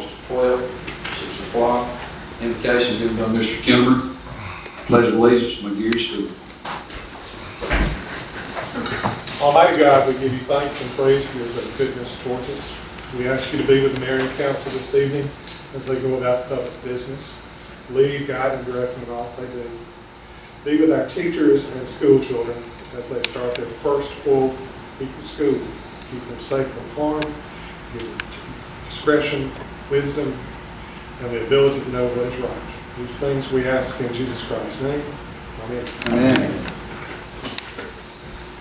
August 12th, 6 o'clock. Invocation given by Mr. Kimber. Pledge of allegiance to McGeary School. Almighty God, we give you thanks and praise for your goodness towards us. We ask you to be with the Marian Council this evening as they go about public business. Lead, guide, and direct them in all they do. Be with our teachers and school children as they start their first full week of school. Keep them safe from harm, give them discretion, wisdom, and the ability to know what is right. These things we ask in Jesus Christ's name. Amen. Amen.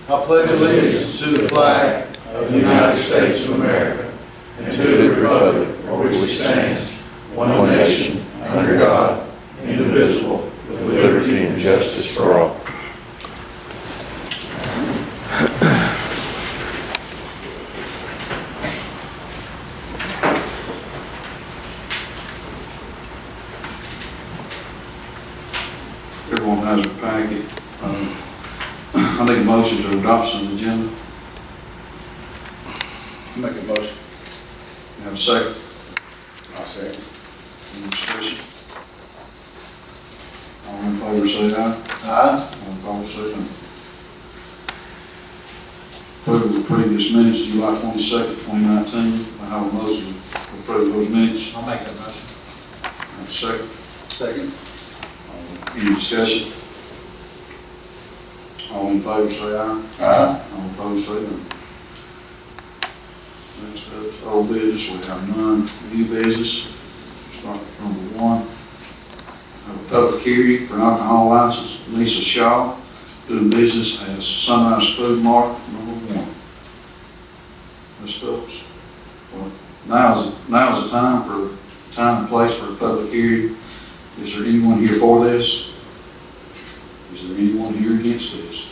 I pledge allegiance to the flag of the United States of America and to the republic for which it stands, one nation, under God, indivisible, with liberty and justice for all. Everyone has a packet. I need a motion to adopt some agenda. Make a motion. You have a second? I'll second. Any discussion? All in favor say aye. Aye. All opposed say no. Approval of the previous minutes, July 22nd, 2019. I have a motion to approve those minutes. I'll make that motion. I have a second. Second. Any discussion? All in favor say aye. Aye. All opposed say no. Next up is old business, we have none. New business, start with number 1. Have a public hearing for alcohol license, Lisa Shaw, doing business as Sunrise Food Mart, number 1. Ms. Phillips, well, now's the time and place for a public hearing. Is there anyone here for this? Is there anyone here against this?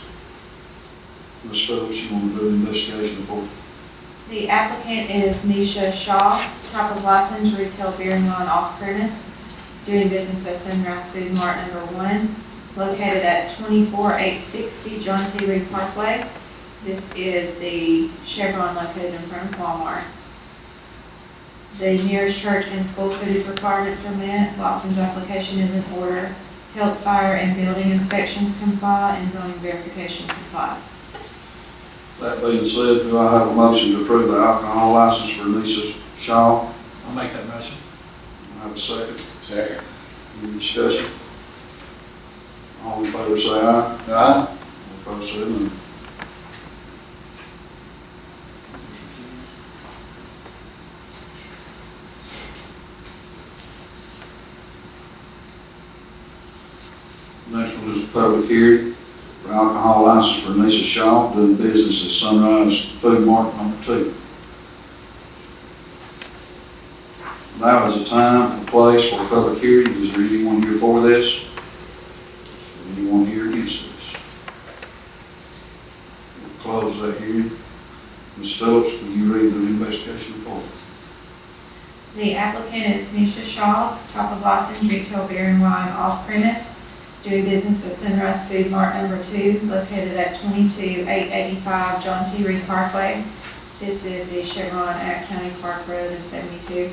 Ms. Phillips, you want to do an investigation report? The applicant is Nisha Shaw, type of license, retail beer and wine off-premise, doing business at Sunrise Food Mart number 1, located at 24860 John T. Reed Parkway. This is the Chevron located in front of Walmart. The nearest church and school footage requirements are met. License application is in order. Health, fire, and building inspections comply, and zoning verification complies. That being said, do I have a motion to approve the alcohol license for Lisa Shaw? I'll make that motion. I have a second. Second. Any discussion? All in favor say aye. Aye. All opposed say no. Next one is a public hearing for alcohol license for Lisa Shaw, doing business at Sunrise Food Mart number 2. Now is the time and place for a public hearing. Is there anyone here for this? Is there anyone here against this? We'll close that hearing. Ms. Phillips, will you read the investigation report? The applicant is Nisha Shaw, type of license, retail beer and wine off-premise, doing business at Sunrise Food Mart number 2, located at 22885 John T. Reed Parkway. This is the Chevron at County Park Road in 72.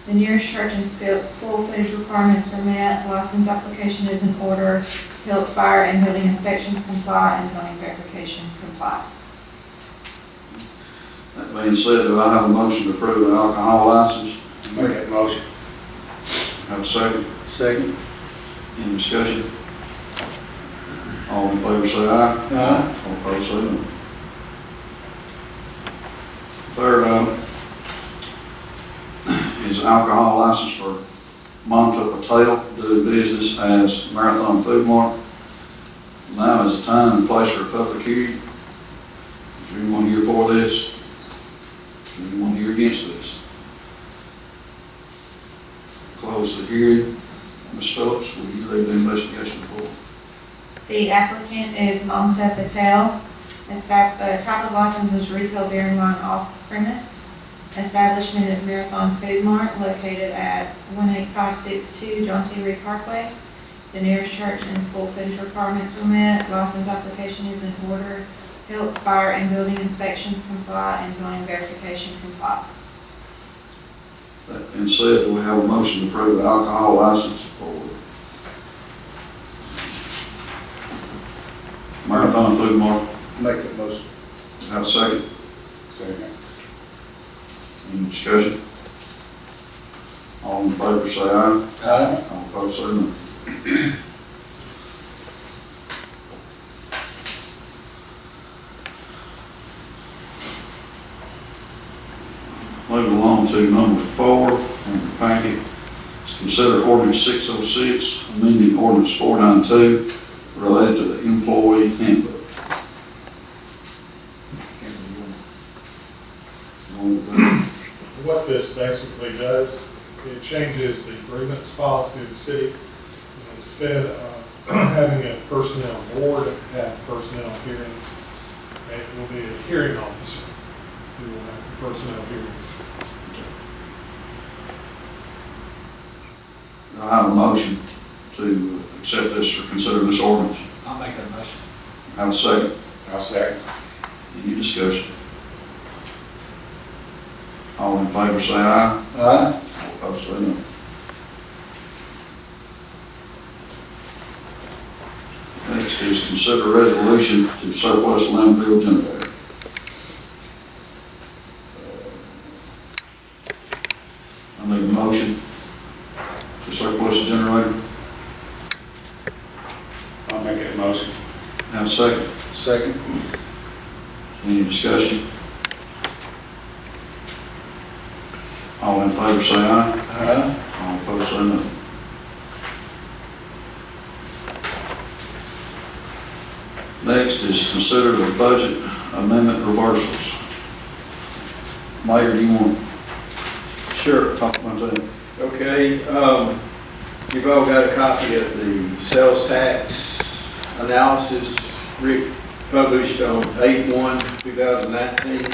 The nearest church and school footage requirements are met. License application is in order. Health, fire, and building inspections comply, and zoning verification complies. That being said, do I have a motion to approve the alcohol license? Make that motion. Have a second? Second. Any discussion? All in favor say aye. Aye. All opposed say no. Third item is alcohol license for Monta Patel, doing business as Marathon Food Mart. Now is the time and place for a public hearing. Is there anyone here for this? Is there anyone here against this? Close the hearing. Ms. Phillips, will you read the investigation report? The applicant is Mamta Patel. Type of license is retail beer and wine off-premise. Establishment is Marathon Food Mart, located at 18562 John T. Reed Parkway. The nearest church and school footage requirements are met. License application is in order. Health, fire, and building inspections comply, and zoning verification complies. That being said, do we have a motion to approve the alcohol license for Marathon Food Mart? Make that motion. Have a second? Second. Any discussion? All in favor say aye. Aye. All opposed say no. Moving along to number 4 on the packet. It's consider ordinance 606, amending ordinance 492 related to the employee handbook. What this basically does, it changes the grievance policy of the city. Instead of having a personnel board have personnel hearings, it will be a hearing officer who will have the personnel hearings. I have a motion to accept this or consider this ordinance. I'll make that motion. Have a second. I'll second. Any discussion? All in favor say aye. Aye. All opposed say no. Next is consider resolution to surplus landfill generator. I need a motion to surplus the generator. I'll make that motion. Have a second. Second. Any discussion? All in favor say aye. Aye. All opposed say no. Next is consider the budget amendment reversals. Mayor, do you want to Sure. talk about that? Okay, you've all got a copy of the sales tax analysis published on 8/1/2019.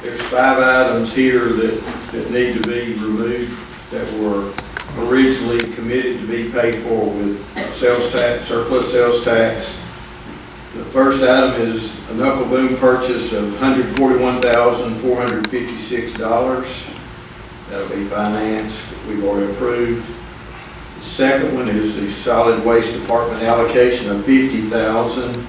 There's 5 items here that need to be removed that were originally committed to be paid for with sales tax, surplus sales tax. The first item is a knuckle boom purchase of $141,456. That'll be financed, we've already approved. The second one is the solid waste department allocation of $50,000.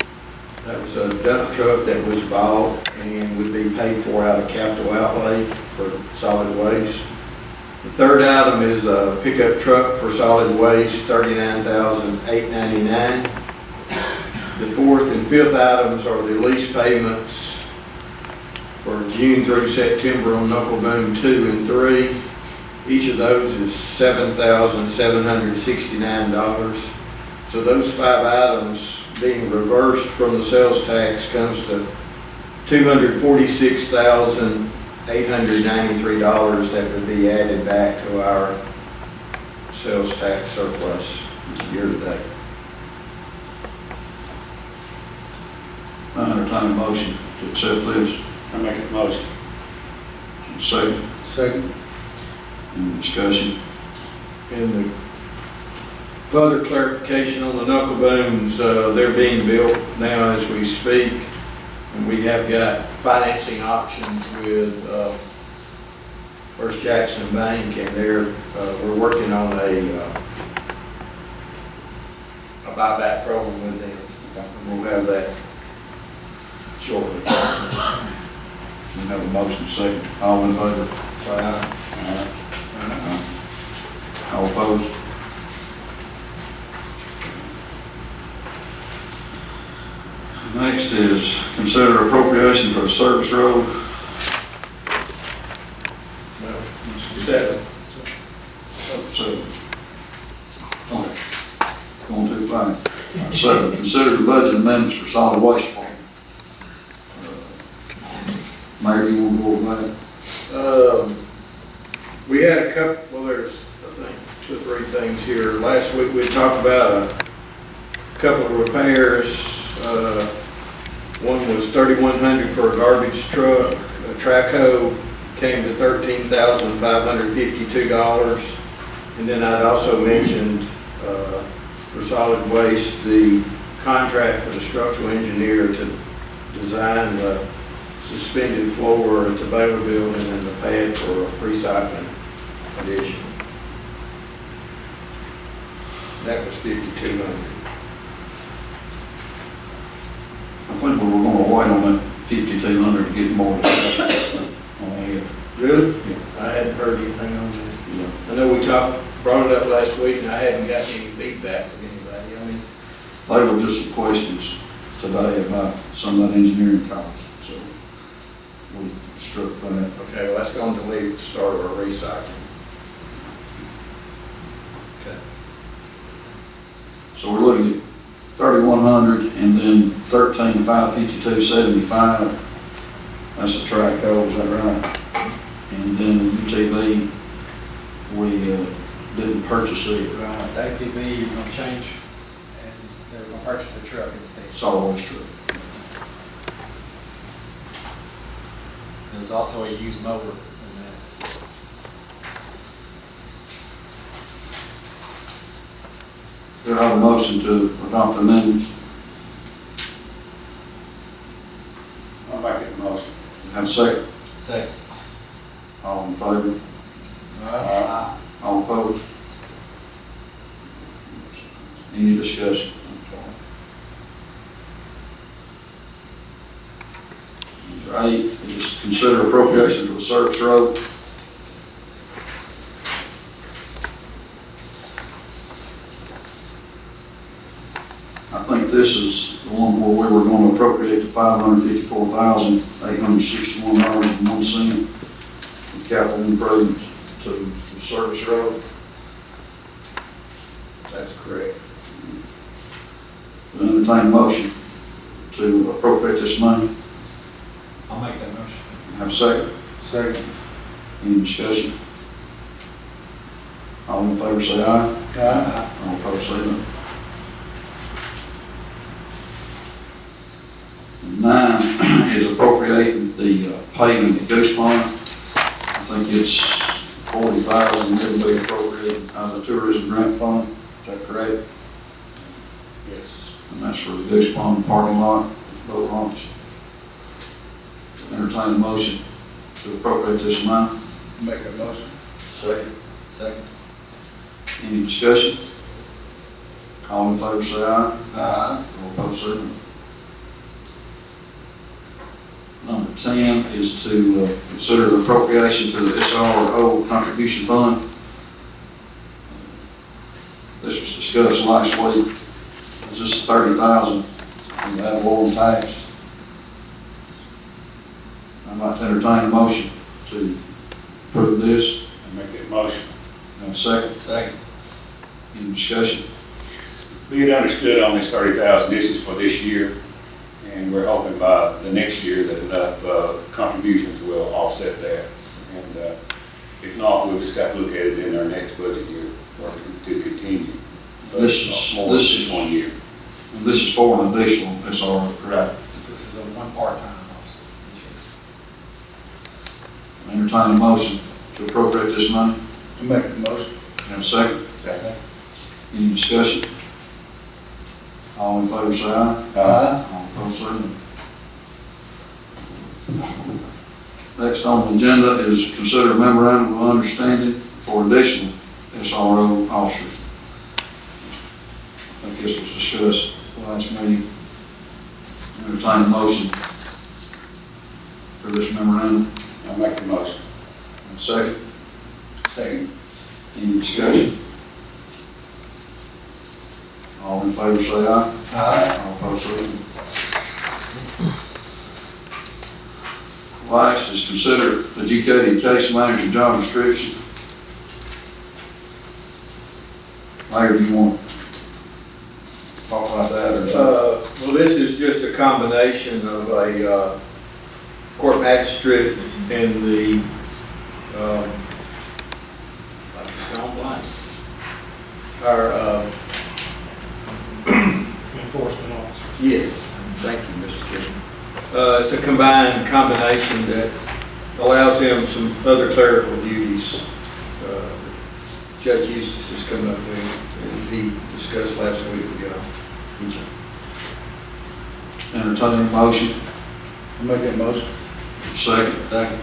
That was a dump truck that was bought and would be paid for out of capital outlay for solid waste. The third item is a pickup truck for solid waste, $39,899. The fourth and fifth items are the lease payments for June through September on Knuckle Boom 2 and 3. Each of those is $7,769. So those 5 items being reversed from the sales tax comes to $246,893 that would be added back to our sales tax surplus year to date. I entertain a motion to accept this. I'll make that motion. Second. Second. Any discussion? And the further clarification on the knuckle booms, they're being built now as we speak. And we have got financing options with First Jackson Bank, and we're working on a buyback program with them. And we'll have that shortly. We have a motion second. All in favor? Say aye. All opposed? Next is consider appropriation for the service road. Seven. Seven. Okay. Going too fast. 7, consider the budget amendments for solid waste department. Mayor, you want to go over that? We had a couple, well, there's, I think, 2 or 3 things here. Last week we talked about a couple of repairs. One was $3,100 for a garbage truck. A track hoe came to $13,552. And then I'd also mentioned for solid waste, the contract for the structural engineer to design the suspended floor at the Baylor building and the pad for recycling. condition. That was 5,200. I think we were gonna wait on that 5,200 to get more discussion on that. Really? Yeah. I hadn't heard anything on that. Yeah. I know we brought it up last week, and I hadn't got any feedback from anybody. I mean, They were just some questions today about some of that engineering costs, so we struck that. okay, well, that's going to leave the start of our recycling. Okay. So we're looking at 3,100 and then 13,552.75. That's the track hole, is that right? And then the UTV, we didn't purchase it. Right, the APB, you're gonna change, and they're gonna purchase a truck instead. It's always true. There's also a used mower in that. Do I have a motion to adopt the amendments? I'll make that motion. Have a second? Second. All in favor? All opposed? Any discussion? Number 8 is consider appropriation for the service road. I think this is the one where we were going to appropriate the $554,861.01 from capital improvements to the service road. That's correct. We entertain a motion to appropriate this money. I'll make that motion. Have a second? Second. Any discussion? All in favor say aye. Aye. All opposed say no. 9 is appropriating the paving at Goose Pond. I think it's 40,000 that will be appropriated out of the tourism grant fund. Is that correct? Yes. And that's for the Goose Pond parking lot, boat launch. Entertain a motion to appropriate this amount. Make that motion. Second. Second. Any discussion? All in favor say aye. Aye. All opposed say no. Number 10 is to consider the appropriation to the SRO contribution fund. This was discussed last week. It's just 30,000 in the ad valorem tax. I'd like to entertain a motion to approve this. Make that motion. And a second. Second. Any discussion? We had understood on this 30,000, this is for this year, and we're hoping by the next year that enough contributions will offset that. And if not, we'll just have to look at it in our next budget year for it to continue. But This is- more than this just is- 1 year. And this is for an additional SRO, correct? This is a one part-time officer. Entertain a motion to appropriate this money. Make that motion. And a second. Second. Any discussion? All in favor say aye. Aye. All opposed say no. Next on the agenda is consider memorandum of understanding for additional SRO officers. I think this was discussed last meeting. Entertain a motion for this memorandum. I'll make the motion. And a second. Second. Any discussion? All in favor say aye. Aye. All opposed say no. Last is consider adjudicating case manager job description. Larry, do you want to talk about that or something? Well, this is just a combination of a court magistrate and the, like it's gone blank. Our, Enforcement officer. yes, thank you, Mr. Chairman. It's a combined combination that allows him some other clerical duties. Judge Eustace has come up with, and he discussed last week with y'all. Entertain a motion. I'll make that motion. Second. Second.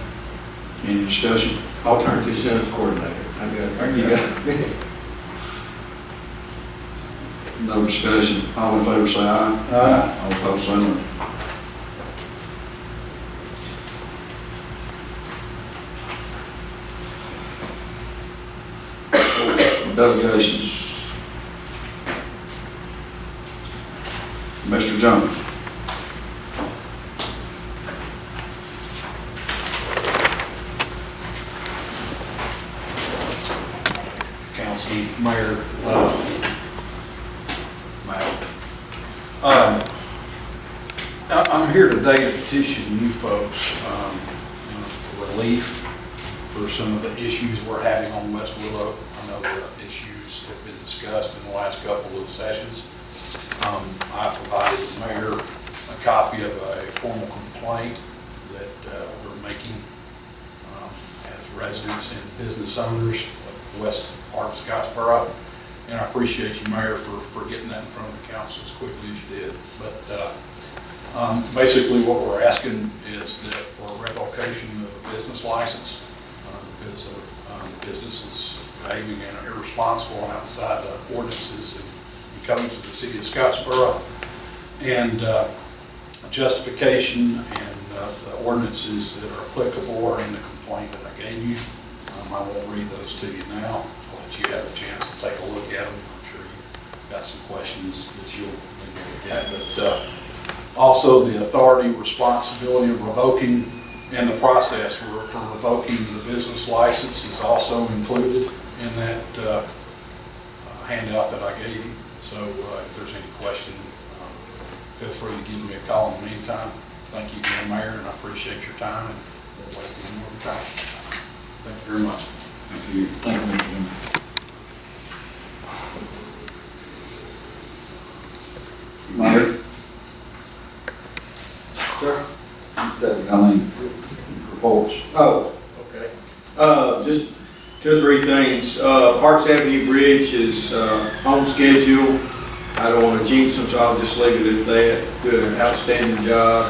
Any discussion? Alternative sentence coordinator. I got it. There you go. No discussion, all in favor say aye. Aye. All opposed say no. Delegations. Mr. Jones. Council, Mayor, I'm here today to petition you folks for relief for some of the issues we're having on West Willow. I know the issues have been discussed in the last couple of sessions. I provided the mayor a copy of a formal complaint that we're making as residents and business owners of the west part of Scottsboro. And I appreciate you, Mayor, for getting that in front of the council as quickly as you did. But basically what we're asking is that for a revocation of a business license because of businesses behaving irresponsible and outside the ordinances and codes of the city of Scottsboro, and justification and the ordinances that are applicable are in the complaint that I gave you. I won't read those to you now. I'll let you have a chance to take a look at them. I'm sure you've got some questions that you'll maybe look at. But also the authority, responsibility of revoking and the process for revoking the business license is also included in that handout that I gave you. So if there's any question, feel free to give me a call in the meantime. Thank you again, Mayor, and I appreciate your time and won't waste any more time. Thank you very much. Thank you. Thank you, Mr. Jones. Mayor? Sure. Reports. Oh, okay. Just two or three things. Parks Avenue Bridge is on schedule. I don't want to jinx them, so I'll just leave it at that. Doing an outstanding job.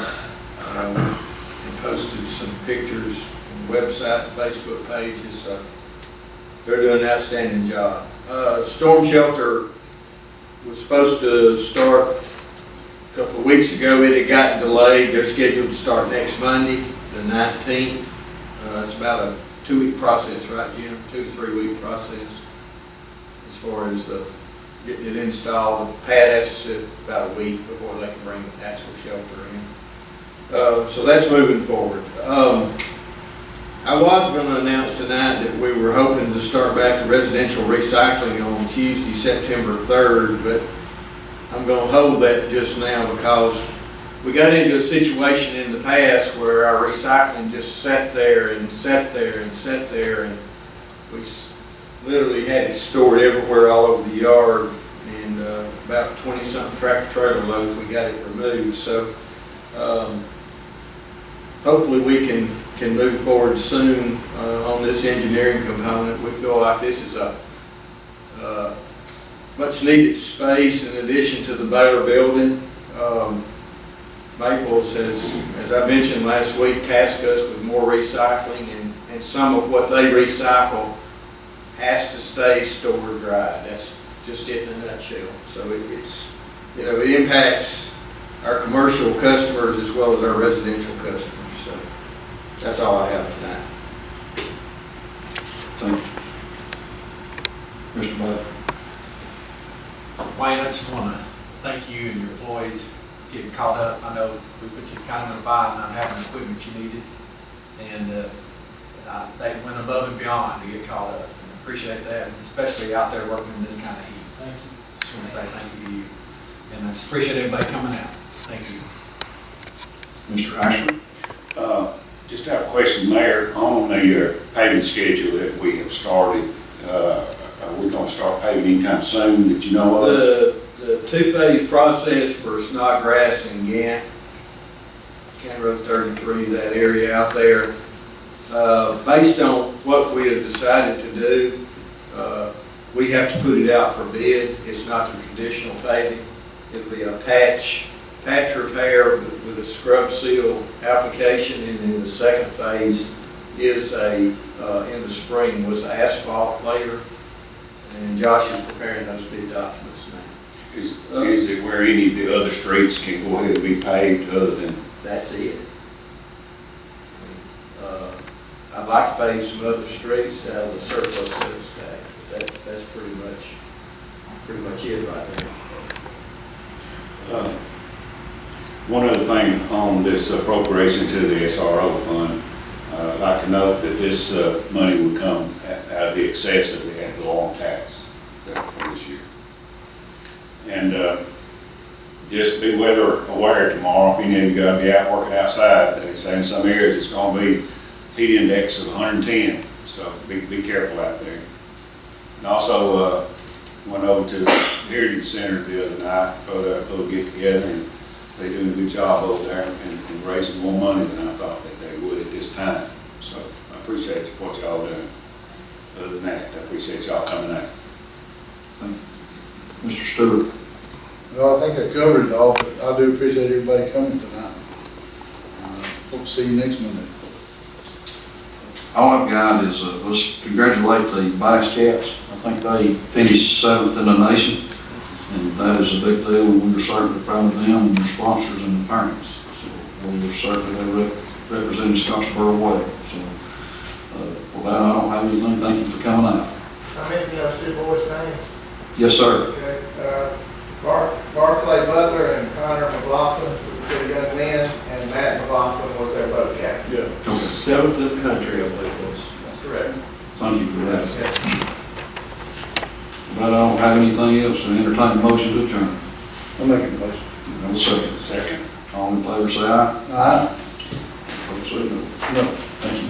And posted some pictures on the website, the Facebook page. They're doing an outstanding job. Storm shelter was supposed to start a couple of weeks ago. It had gotten delayed. They're scheduled to start next Monday, the 19th. It's about a 2-week process, right, Jim? 2 to 3 week process as far as getting it installed. The pad has to sit about a week before they can bring the actual shelter in. So that's moving forward. I was going to announce tonight that we were hoping to start back the residential recycling on Tuesday, September 3rd, but I'm going to hold that just now because we got into a situation in the past where our recycling just sat there and sat there and sat there, and we literally had it stored everywhere all over the yard, and about 20-something tractor trailer loads we got it removed. So hopefully we can move forward soon on this engineering component. We feel like this is a much needed space in addition to the Baylor building. Maples has, as I mentioned last week, tasked us with more recycling, and some of what they recycle has to stay stored dry. That's just it in a nutshell. So it impacts our commercial customers as well as our residential customers. So that's all I have tonight. Thank you. Mr. Bud. Wayne, I just want to thank you and your employees for getting caught up. I know we put you kind of in a bind not having the equipment you needed, and they went above and beyond to get caught up. And I appreciate that, and especially out there working in this kind of heat. Thank you. Just want to say thank you to you, and I just appreciate everybody coming out. Thank you. Mr. Ashford. Just have a question, Mayor, on the paving schedule that we have started. Are we going to start paving anytime soon that you know of? The two-phase process for Snodgrass and Gant, County Road 33, that area out there, based on what we have decided to do, we have to put it out for bid. It's not the traditional paving. It'll be a patch repair with a scrub seal application, and then the second phase is in the spring, was the asphalt layer, and Josh is preparing those bid documents now. Is it where any of the other streets can go ahead and be paved other than? That's it. I'd like to pave some other streets out of the surplus sales tax, but that's pretty much it right there. One other thing on this appropriation to the SRO fund, I'd like to note that this money would come out of the excess of the ad valorem tax for this year. And just be weather aware tomorrow. If any of you got to be out working outside, they say in some areas it's going to be heat index of 110, so be careful out there. And also went over to the Heritage Center the other night for their little get together, and they're doing a good job over there and raising more money than I thought that they would at this time. So I appreciate what y'all doing. Other than that, I appreciate y'all coming out. Thank you. Mr. Stewart. Well, I think that covered it all, but I do appreciate everybody coming tonight. Hope to see you next Monday. All I've got is, let's congratulate the Vice Cats. I think they finished 7th in the nation, and that is a big deal, and we're certainly proud of them and their sponsors and the parents. So we're certainly representing Scottsboro well. So with that, I don't have anything. Thank you for coming out. I mentioned those two boys' names. Yes, sir. Okay, Barclay Butler and Connor McLaughlin were the young men, and Matt McLaughlin was their boat captain. Yeah. Okay. 7th in the country, I believe it was. That's correct. Thank you for that. Yes. But I don't have anything else to entertain a motion to adjourn. I'll make a motion. Have a second. Second. All in favor, say aye. Aye. Opposed, say no. No. Thank you.